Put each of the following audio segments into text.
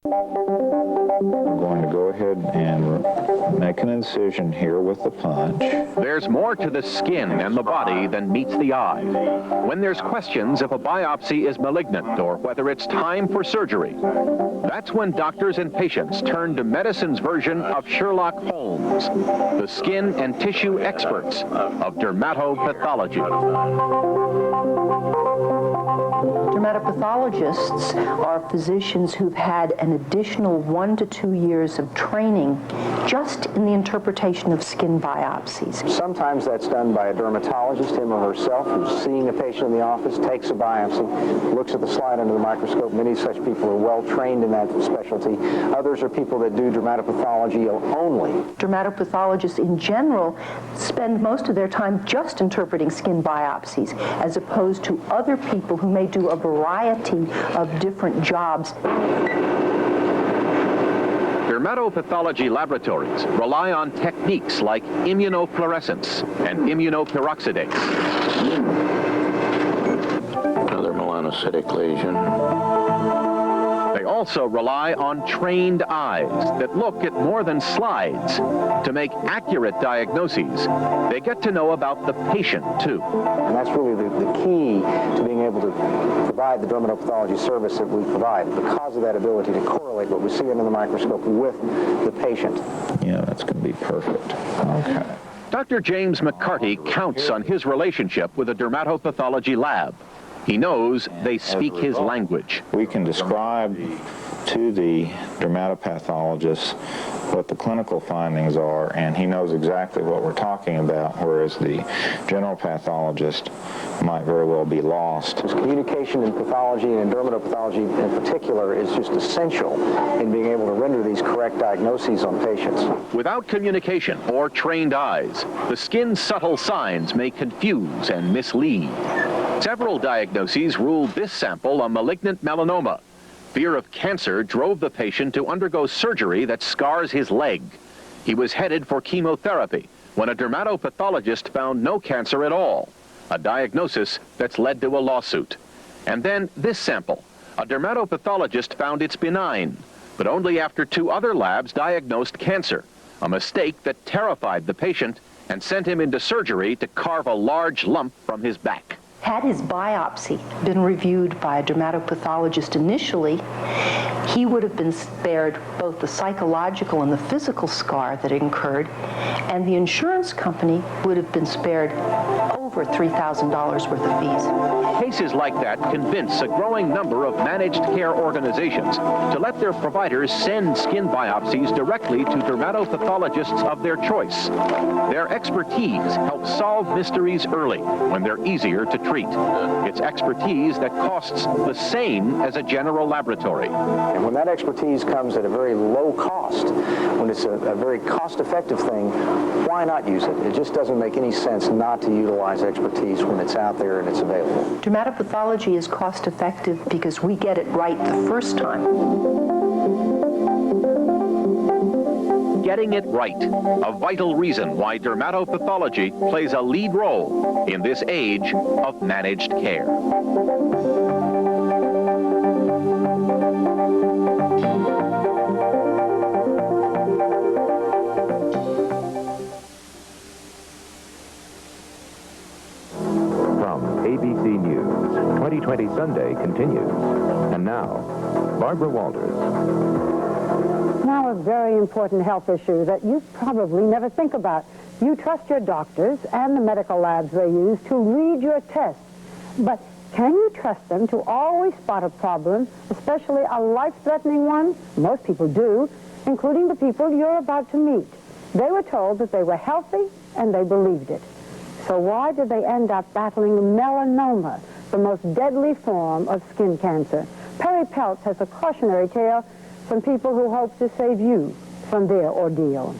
I'm going to go ahead and make an incision here with the punch. There's more to the skin and the body than meets the eye. When there's questions if a biopsy is malignant or whether it's time for surgery, that's when doctors and patients turn to medicine's version of Sherlock Holmes, the skin and tissue experts of dermatopathology. Dermatopathologists are physicians who've had an additional 1 to 2 years of training just in the interpretation of skin biopsies. Sometimes that's done by a dermatologist, him or herself, who's seeing a patient in the office, takes a biopsy, looks at the slide under the microscope. Many such people are well trained in that specialty. Others are people that do dermatopathology only. Dermatopathologists in general spend most of their time just interpreting skin biopsies, as opposed to other people who may do a variety of different jobs. Dermatopathology laboratories rely on techniques like immunofluorescence and immunoperoxidase. Another melanocytic lesion. They also rely on trained eyes that look at more than slides. To make accurate diagnoses, they get to know about the patient, too. And that's really the key to being able to provide the dermatopathology service that we provide, because of that ability to correlate what we see under the microscope with the patient. Yeah, that's going to be perfect. Okay. Dr. James McCarty counts on his relationship with a dermatopathology lab. He knows they speak his language. We can describe to the dermatopathologist what the clinical findings are, and he knows exactly what we're talking about, whereas the general pathologist might very well be lost. Communication in pathology and in dermatopathology in particular is just essential in being able to render these correct diagnoses on patients. Without communication or trained eyes, the skin's subtle signs may confuse and mislead. Several diagnoses ruled this sample a malignant melanoma. Fear of cancer drove the patient to undergo surgery that scars his leg. He was headed for chemotherapy when a dermatopathologist found no cancer at all, a diagnosis that's led to a lawsuit. And then this sample. A dermatopathologist found it's benign, but only after 2 other labs diagnosed cancer, a mistake that terrified the patient and sent him into surgery to carve a large lump from his back. Had his biopsy been reviewed by a dermatopathologist initially, he would have been spared both the psychological and the physical scar that incurred, and the insurance company would have been spared over $3,000 worth of fees. Cases like that convince a growing number of managed care organizations to let their providers send skin biopsies directly to dermatopathologists of their choice. Their expertise helps solve mysteries early when they're easier to treat. It's expertise that costs the same as a general laboratory. And when that expertise comes at a very low cost, when it's a very cost-effective thing, why not use it? It just doesn't make any sense not to utilize expertise when it's out there and it's available. Dermatopathology is cost-effective because we get it right the first time. Getting it right, a vital reason why dermatopathology plays a lead role in this age of managed care. From ABC News, 2020 Sunday continues. And now, Barbara Walters. Now a very important health issue that you probably never think about. You trust your doctors and the medical labs they use to read your tests. But can you trust them to always spot a problem, especially a life-threatening one? Most people do, including the people you're about to meet. They were told that they were healthy, and they believed it. So why did they end up battling melanoma, the most deadly form of skin cancer? Perry Peltz has a cautionary tale from people who hope to save you from their ordeal.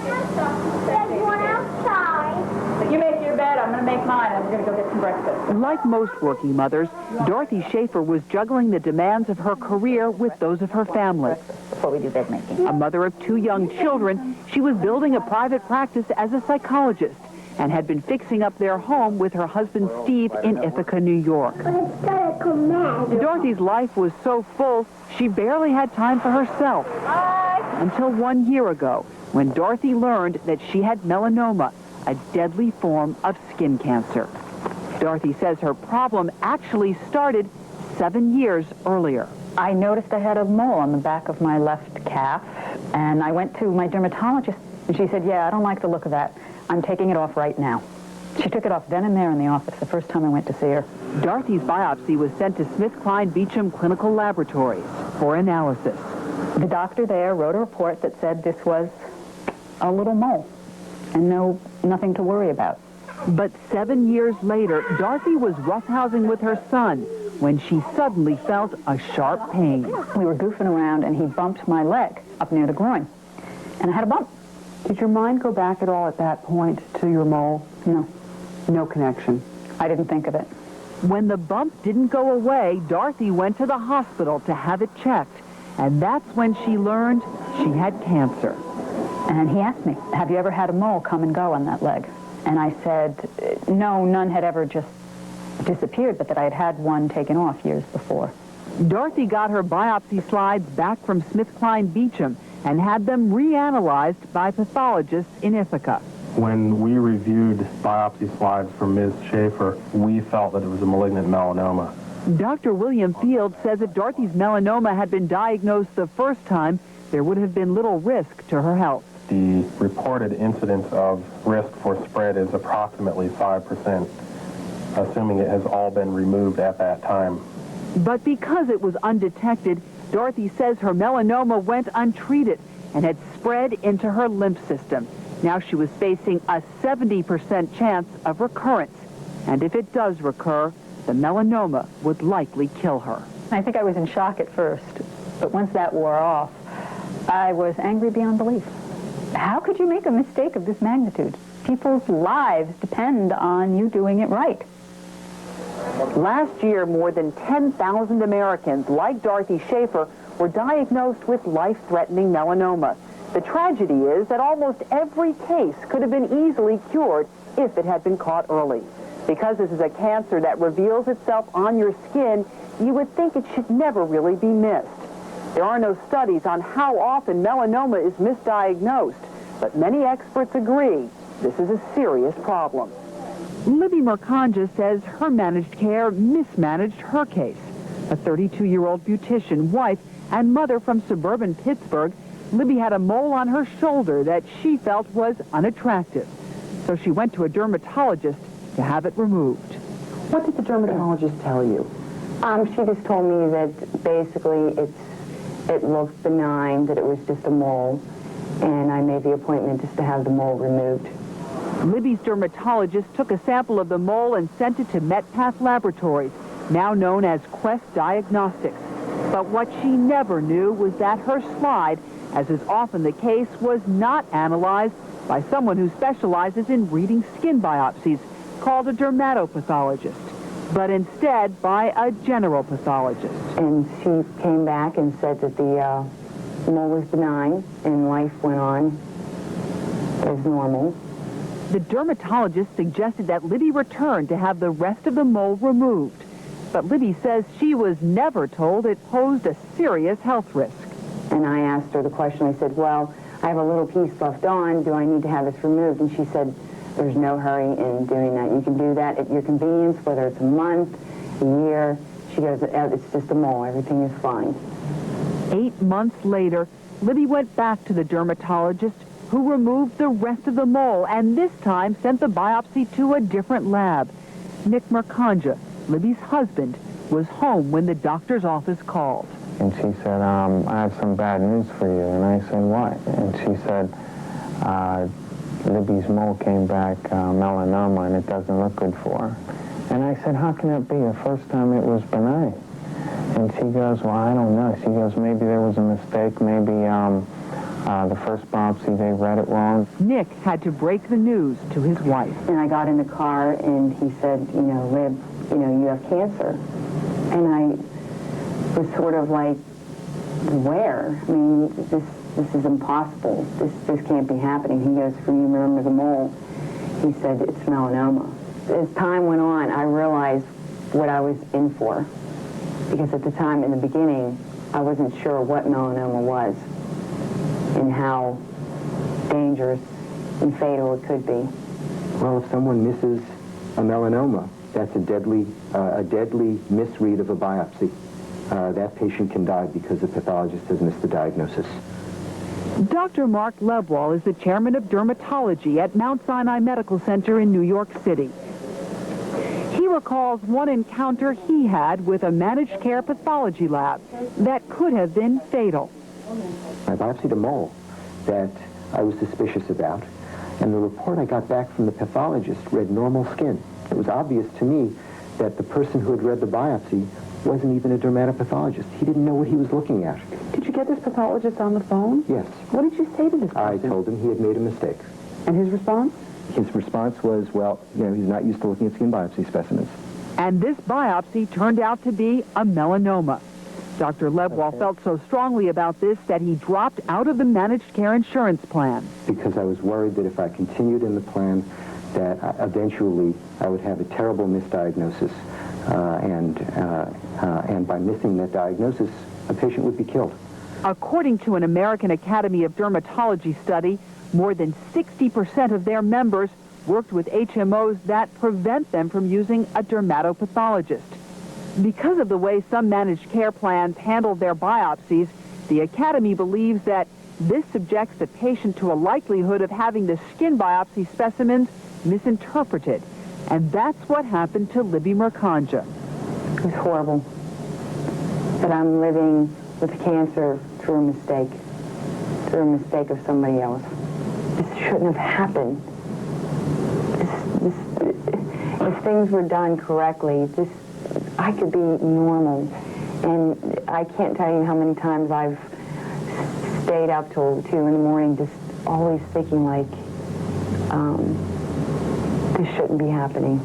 There's one outside. You make your bed, I'm going to make mine, and we're going to go get some breakfast. Like most working mothers, Dorothy Schaefer was juggling the demands of her career with those of her family. Before we do bed making. A mother of 2 young children, she was building a private practice as a psychologist and had been fixing up their home with her husband Steve in Ithaca, New York. Dorothy's life was so full, she barely had time for herself. Until 1 year ago, when Dorothy learned that she had melanoma, a deadly form of skin cancer. Dorothy says her problem actually started 7 years earlier. I noticed I had a mole on the back of my left calf, and I went to my dermatologist, and she said, yeah, I don't like the look of that. I'm taking it off right now. She took it off then and there in the office the first time I went to see her. Dorothy's biopsy was sent to SmithKline Beecham Clinical Laboratories for analysis. The doctor there wrote a report that said this was a little mole and nothing to worry about. But 7 years later, Dorothy was roughhousing with her son when she suddenly felt a sharp pain. We were goofing around, and he bumped my leg up near the groin, and I had a bump. Did your mind go back at all at that point to your mole? No. No connection? I didn't think of it. When the bump didn't go away, Dorothy went to the hospital to have it checked, and that's when she learned she had cancer. And he asked me, have you ever had a mole come and go on that leg? And I said, no, none had ever just disappeared, but that I had had one taken off years before. Dorothy got her biopsy slides back from SmithKline Beecham and had them reanalyzed by pathologists in Ithaca. When we reviewed biopsy slides from Ms. Schaefer, we felt that it was a malignant melanoma. Dr. William Field says if Dorothy's melanoma had been diagnosed the first time, there would have been little risk to her health. The reported incidence of risk for spread is approximately 5%, assuming it has all been removed at that time. But because it was undetected, Dorothy says her melanoma went untreated and had spread into her lymph system. Now she was facing a 70% chance of recurrence. And if it does recur, the melanoma would likely kill her. I think I was in shock at first, but once that wore off, I was angry beyond belief. How could you make a mistake of this magnitude? People's lives depend on you doing it right. Last year, more than 10,000 Americans, like Dorothy Schaefer, were diagnosed with life-threatening melanoma. The tragedy is that almost every case could have been easily cured if it had been caught early. Because this is a cancer that reveals itself on your skin, you would think it should never really be missed. There are no studies on how often melanoma is misdiagnosed, but many experts agree this is a serious problem. Libby Mercanja says her managed care mismanaged her case. A 32-year-old beautician, wife, and mother from suburban Pittsburgh, Libby had a mole on her shoulder that she felt was unattractive. So she went to a dermatologist to have it removed. What did the dermatologist tell you? She just told me that basically it looked benign, that it was just a mole, and I made the appointment just to have the mole removed. Libby's dermatologist took a sample of the mole and sent it to SkinPath Laboratories, now known as Quest Diagnostics. But what she never knew was that her slide, as is often the case, was not analyzed by someone who specializes in reading skin biopsies, called a dermatopathologist, but instead by a general pathologist. And she came back and said that the mole was benign and life went on as normal. The dermatologist suggested that Libby return to have the rest of the mole removed. But Libby says she was never told it posed a serious health risk. And I asked her the question, I said, well, I have a little piece left on, do I need to have this removed? And she said, there's no hurry in doing that. You can do that at your convenience, whether it's a month, a year. She goes, it's just a mole, everything is fine. 8 months later, Libby went back to the dermatologist, who removed the rest of the mole and this time sent the biopsy to a different lab. Nick Mercanja, Libby's husband, was home when the doctor's office called. And she said, I have some bad news for you. And I said, what? And she said, Libby's mole came back melanoma and it doesn't look good for her. And I said, how can it be? The first time it was benign. And she goes, well, I don't know. She goes, maybe there was a mistake. Maybe the first biopsy, they read it wrong. Nick had to break the news to his wife. And I got in the car and he said, Lib, you have cancer. And I was sort of like, where? I mean, this is impossible. This can't be happening. He goes, for you remember the mole. he said, it's melanoma. As time went on, I realized what I was in for. Because at the time, in the beginning, I wasn't sure what melanoma was and how dangerous and fatal it could be. Well, if someone misses a melanoma, that's a deadly misread of a biopsy. That patient can die because the pathologist has missed the diagnosis. Dr. Mark Lebwall is the chairman of dermatology at Mount Sinai Medical Center in New York City. He recalls one encounter he had with a managed care pathology lab that could have been fatal. I biopsied a mole that I was suspicious about, and the report I got back from the pathologist read normal skin. It was obvious to me that the person who had read the biopsy wasn't even a dermatopathologist. He didn't know what he was looking at. Did you get this pathologist on the phone? Yes. What did you say to this person? I told him he had made a mistake. And his response? His response was, well, you know, he's not used to looking at skin biopsy specimens. And this biopsy turned out to be a melanoma. Dr. Lebwall felt so strongly about this that he dropped out of the managed care insurance plan. Because I was worried that if I continued in the plan, that eventually I would have a terrible misdiagnosis. And by missing that diagnosis, a patient would be killed. According to an American Academy of Dermatology study, more than 60% of their members worked with HMOs that prevent them from using a dermatopathologist. Because of the way some managed care plans handle their biopsies, the Academy believes that this subjects the patient to a likelihood of having the skin biopsy specimens misinterpreted. And that's what happened to Libby Mercanja. It was horrible. But I'm living with cancer through a mistake of somebody else. This shouldn't have happened. If things were done correctly, I could be normal. And I can't tell you how many times I've stayed up till 2 in the morning just always thinking like, this shouldn't be happening.